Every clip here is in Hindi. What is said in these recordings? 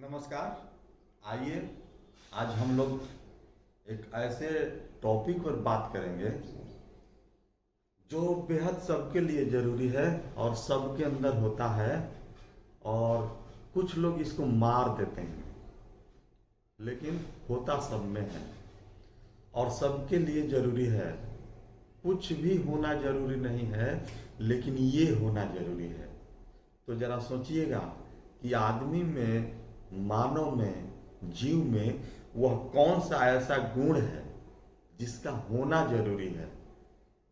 नमस्कार। आइए आज हम लोग एक ऐसे टॉपिक पर बात करेंगे जो बेहद सबके लिए ज़रूरी है और सबके अंदर होता है। और कुछ लोग इसको मार देते हैं, लेकिन होता सब में है और सबके लिए ज़रूरी है। कुछ भी होना ज़रूरी नहीं है, लेकिन ये होना ज़रूरी है। तो ज़रा सोचिएगा कि आदमी में, मानव में, जीव में वह कौन सा ऐसा गुण है जिसका होना जरूरी है।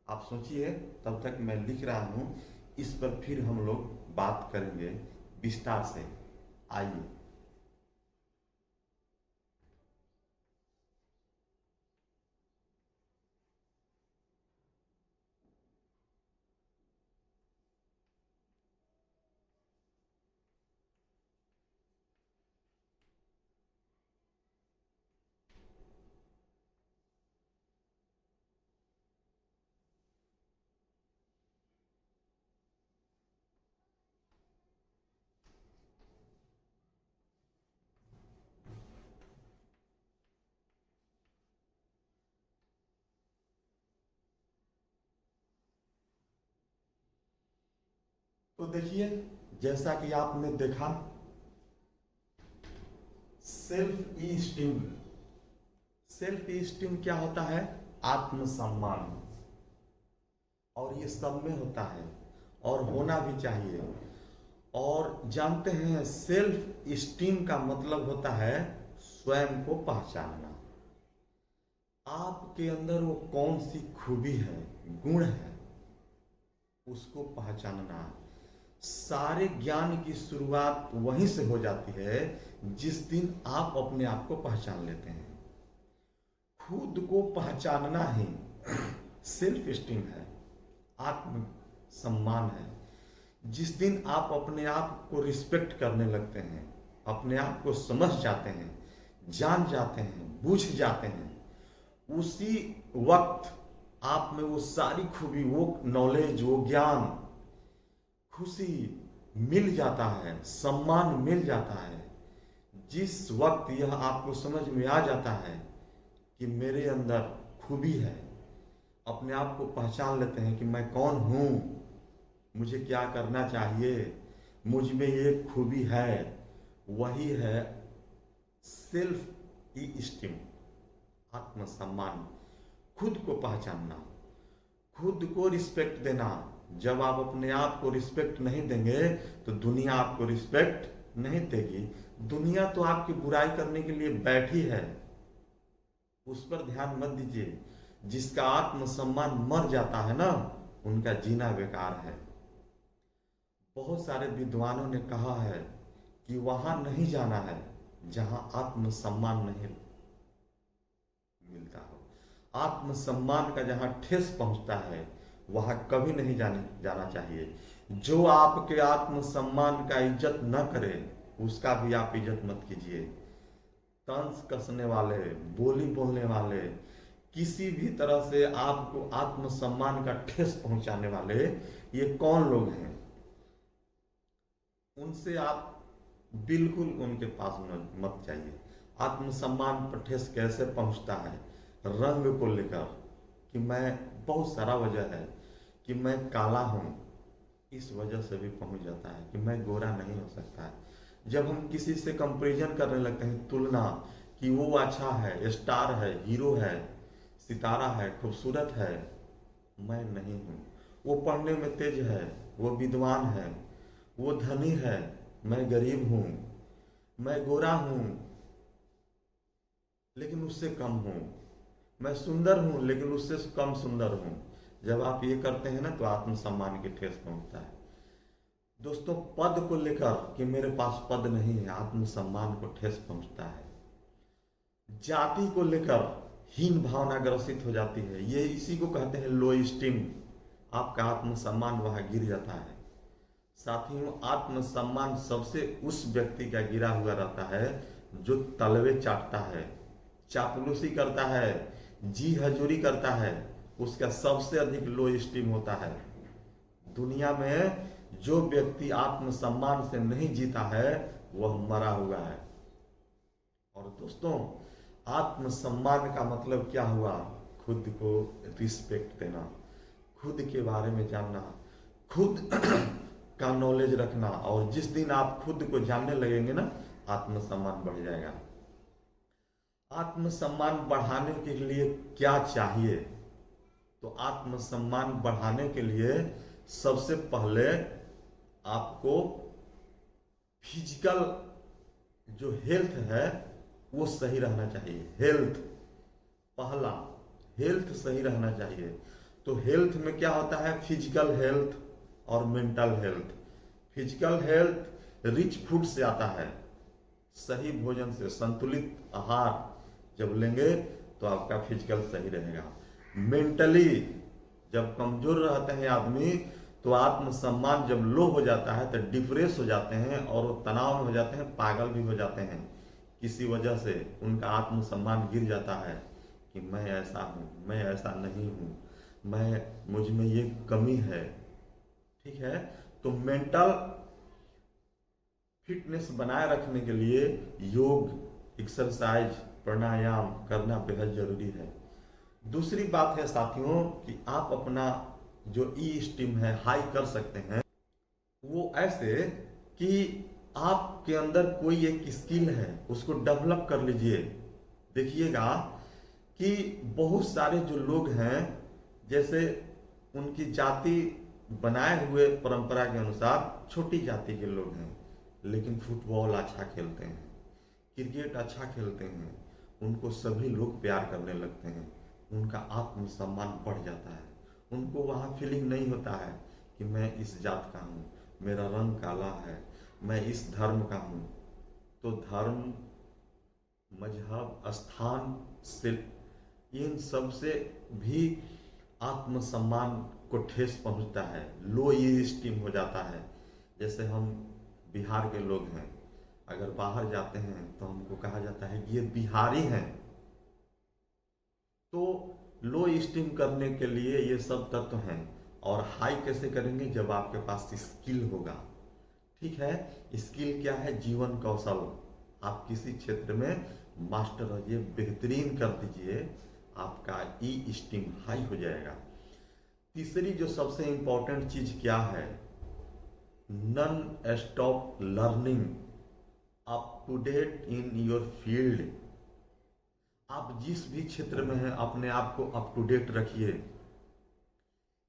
आप सोचिए, तब तक मैं लिख रहा हूं, इस पर फिर हम लोग बात करेंगे विस्तार से। आइए। तो देखिए, जैसा कि आपने देखा, सेल्फ स्टीम। सेल्फ स्टीम क्या होता है? आत्मसम्मान। और ये सब में होता है और होना भी चाहिए। और जानते हैं, सेल्फ स्टीम का मतलब होता है स्वयं को पहचानना। आपके अंदर वो कौन सी खूबी है, गुण है, उसको पहचानना। सारे ज्ञान की शुरुआत वहीं से हो जाती है जिस दिन आप अपने आप को पहचान लेते हैं। खुद को पहचानना ही सेल्फ स्टीम है, आत्म सम्मान है। जिस दिन आप अपने आप को रिस्पेक्ट करने लगते हैं, अपने आप को समझ जाते हैं, जान जाते हैं, बूझ जाते हैं, उसी वक्त आप में वो सारी खूबी, वो नॉलेज, वो ज्ञान, खुशी मिल जाता है, सम्मान मिल जाता है। जिस वक्त यह आपको समझ में आ जाता है कि मेरे अंदर खूबी है, अपने आप को पहचान लेते हैं कि मैं कौन हूँ, मुझे क्या करना चाहिए, मुझ में ये खूबी है, वही है सेल्फ स्टीम, आत्मसम्मान। खुद को पहचानना, खुद को रिस्पेक्ट देना। जब आप अपने आप को रिस्पेक्ट नहीं देंगे तो दुनिया आपको रिस्पेक्ट नहीं देगी। दुनिया तो आपकी बुराई करने के लिए बैठी है, उस पर ध्यान मत दीजिए। जिसका आत्मसम्मान मर जाता है ना, उनका जीना बेकार है। बहुत सारे विद्वानों ने कहा है कि वहां नहीं जाना है जहां आत्मसम्मान नहीं मिलता हो। आत्मसम्मान का जहां ठेस पहुंचता है, वहां कभी नहीं जाना चाहिए। जो आपके आत्मसम्मान का इज्जत न करे, उसका भी आप इज्जत मत कीजिए। तंज कसने वाले, बोली बोलने वाले, किसी भी तरह से आपको आत्मसम्मान का ठेस पहुंचाने वाले, ये कौन लोग हैं? उनसे आप बिल्कुल उनके पास मत जाइए। आत्मसम्मान पर ठेस कैसे पहुंचता है? रंग को लेकर, कि मैं, बहुत सारा वजह है कि मैं काला हूं, इस वजह से भी पहुंच जाता है कि मैं गोरा नहीं हो सकता है। जब हम किसी से कंपैरिजन करने लगते हैं, तुलना, कि वो अच्छा है, स्टार है, हीरो है, सितारा है, खूबसूरत है, मैं नहीं हूँ। वो पढ़ने में तेज है, वो विद्वान है, वो धनी है, मैं गरीब हूँ, मैं गोरा हूँ लेकिन उससे कम हूँ, मैं सुंदर हूँ लेकिन उससे कम सुंदर हूँ। जब आप ये करते हैं ना, तो आत्मसम्मान की ठेस पहुंचता है। दोस्तों, पद को लेकर कि मेरे पास पद नहीं है, आत्मसम्मान को ठेस पहुंचता है। जाति को लेकर हीन भावना ग्रसित हो जाती है, ये इसी को कहते हैं लो स्टीम। आपका आत्मसम्मान वहां गिर जाता है। साथियों, आत्मसम्मान सबसे उस व्यक्ति का गिरा हुआ रहता है जो तलवे चाटता है, चापलूसी करता है, जी हजूरी करता है, उसका सबसे अधिक लो स्टीम होता है। दुनिया में जो व्यक्ति आत्मसम्मान से नहीं जीता है, वह मरा हुआ है। और दोस्तों, आत्मसम्मान का मतलब क्या हुआ? खुद को रिस्पेक्ट देना, खुद के बारे में जानना, खुद का नॉलेज रखना। और जिस दिन आप खुद को जानने लगेंगे ना, आत्मसम्मान बढ़ जाएगा। आत्मसम्मान बढ़ाने के लिए क्या चाहिए? तो आत्मसम्मान बढ़ाने के लिए सबसे पहले आपको फिजिकल जो हेल्थ है वो सही रहना चाहिए। हेल्थ पहला, हेल्थ सही रहना चाहिए। तो हेल्थ में क्या होता है? फिजिकल हेल्थ और mental health. Physical health rich food से आता है, सही भोजन से, संतुलित आहार जब लेंगे तो आपका फिजिकल सही रहेगा। मेंटली जब कमजोर रहते हैं आदमी, तो आत्मसम्मान जब लो हो जाता है तो डिप्रेस हो जाते हैं और वो तनाव में हो जाते हैं, पागल भी हो जाते हैं। किसी वजह से उनका आत्मसम्मान गिर जाता है कि मैं ऐसा हूँ, मैं ऐसा नहीं हूँ, मुझ में ये कमी है। ठीक है, तो मेंटल फिटनेस बनाए रखने के लिए योग, एक्सरसाइज, प्राणायाम करना बेहद जरूरी है। दूसरी बात है साथियों कि आप अपना जो ई स्टीम है हाई कर सकते हैं, वो ऐसे कि आपके अंदर कोई एक स्किल है उसको डेवलप कर लीजिए। देखिएगा कि बहुत सारे जो लोग हैं, जैसे उनकी जाति बनाए हुए परंपरा के अनुसार छोटी जाति के लोग हैं, लेकिन फुटबॉल अच्छा खेलते हैं, क्रिकेट अच्छा खेलते हैं, उनको सभी लोग प्यार करने लगते हैं, उनका आत्मसम्मान बढ़ जाता है। उनको वहाँ फीलिंग नहीं होता है कि मैं इस जात का हूँ, मेरा रंग काला है, मैं इस धर्म का हूँ। तो धर्म, मजहब, स्थान से, इन सब से भी आत्मसम्मान को ठेस पहुँचता है, लो स्टीम हो जाता है। जैसे हम बिहार के लोग हैं, अगर बाहर जाते हैं तो हमको कहा जाता है कि ये बिहारी हैं। तो लो स्टीम करने के लिए ये सब तत्व हैं। और हाई कैसे करेंगे? जब आपके पास स्किल होगा। ठीक है, स्किल क्या है? जीवन कौशल। आप किसी क्षेत्र में मास्टर रहिए, बेहतरीन कर दीजिए, आपका ई स्टीम हाई हो जाएगा। तीसरी जो सबसे इंपॉर्टेंट चीज क्या है? Non stop learning, up to date in your field. आप जिस भी क्षेत्र में हैं, अपने आप को अप टू डेट रखिए,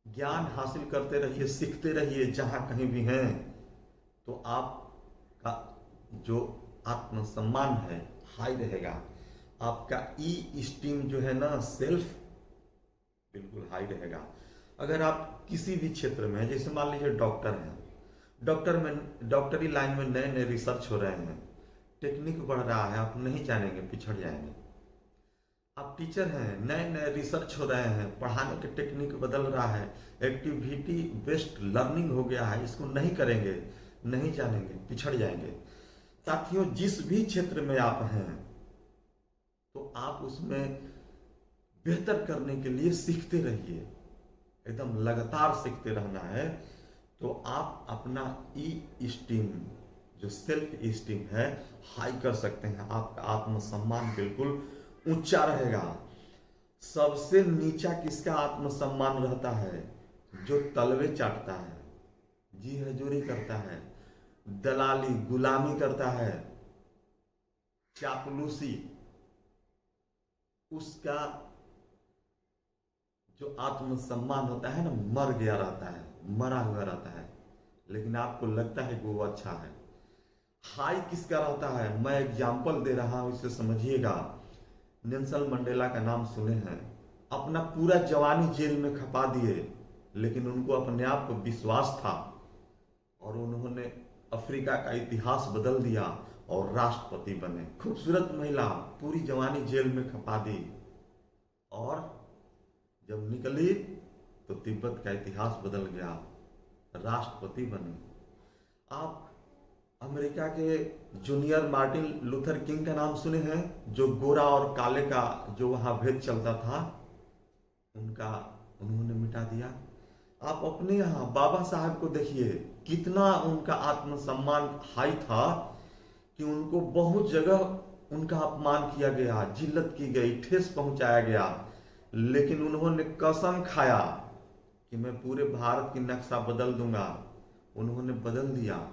ज्ञान हासिल करते रहिए, सीखते रहिए। जहां कहीं भी हैं तो आपका जो आत्मसम्मान है हाई रहेगा, आपका ई स्टीम जो है ना, सेल्फ, बिल्कुल हाई रहेगा। अगर आप किसी भी क्षेत्र में हैं, जैसे मान लीजिए डॉक्टर हैं, डॉक्टरी लाइन में नए नए रिसर्च हो रहे हैं, टेक्निक बढ़ रहा है, आप नहीं जानेंगे, पिछड़ जाएंगे। आप टीचर हैं, नए नए रिसर्च हो रहे हैं, पढ़ाने के टेक्निक बदल रहा है, एक्टिविटी बेस्ड लर्निंग हो गया है, इसको नहीं करेंगे, नहीं जानेंगे, पिछड़ जाएंगे। साथियों, जिस भी क्षेत्र में आप हैं तो आप उसमें बेहतर करने के लिए सीखते रहिए, एकदम लगातार सीखते रहना है। तो आप अपना ई स्टीम, जो सेल्फ स्टीम है, हाई कर सकते हैं। आपका आत्मसम्मान बिल्कुल ऊंचा रहेगा। सबसे नीचा किसका आत्मसम्मान रहता है? जो तलवे चाटता है, जी हजूरी करता है, दलाली, गुलामी करता है, चापलूसी, उसका जो आत्मसम्मान होता है ना, मर गया रहता है, मरा हुआ रहता है। लेकिन आपको लगता है कि वो अच्छा है। हाई किसका रहता है? मैं एग्जाम्पल दे रहा हूं, इसे समझिएगा। नेल्सन मंडेला का नाम सुने हैं, अपना पूरा जवानी जेल में खपा दिए, लेकिन उनको अपने आप को विश्वास था और उन्होंने अफ्रीका का इतिहास बदल दिया और राष्ट्रपति बने। खूबसूरत महिला, पूरी जवानी जेल में खपा दी और जब निकली तो तिब्बत का इतिहास बदल गया, राष्ट्रपति बने। आप अमेरिका के जूनियर मार्टिन लूथर किंग का नाम सुने हैं, जो गोरा और काले का जो वहां भेद चलता था, उन्होंने मिटा दिया। आप अपने यहाँ बाबा साहब को देखिए, कितना उनका आत्मसम्मान हाई था कि उनको बहुत जगह उनका अपमान किया गया, जिल्लत की गई, ठेस पहुंचाया गया, लेकिन उन्होंने कसम खाया कि मैं पूरे भारत की नक्शा बदल दूंगा। उन्होंने बदल दिया।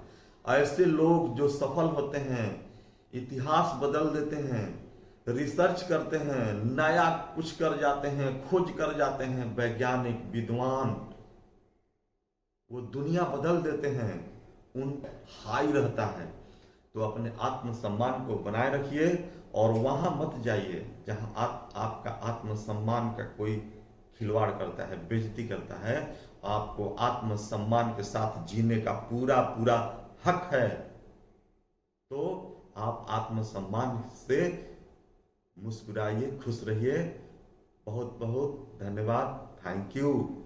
ऐसे लोग जो सफल होते हैं, इतिहास बदल देते हैं, रिसर्च करते हैं, नया कुछ कर जाते हैं, खोज कर जाते हैं, वैज्ञानिक, विद्वान, वो दुनिया बदल देते हैं, उन हाई रहता है। तो अपने आत्मसम्मान को बनाए रखिए और वहां मत जाइए जहां आपका आत्मसम्मान का कोई खिलवाड़ करता है, बेइज्जती करता है। आपको आत्मसम्मान के साथ जीने का पूरा पूरा हक है। तो आप आत्मसम्मान से मुस्कुराइए, खुश रहिए। बहुत बहुत धन्यवाद। Thank you.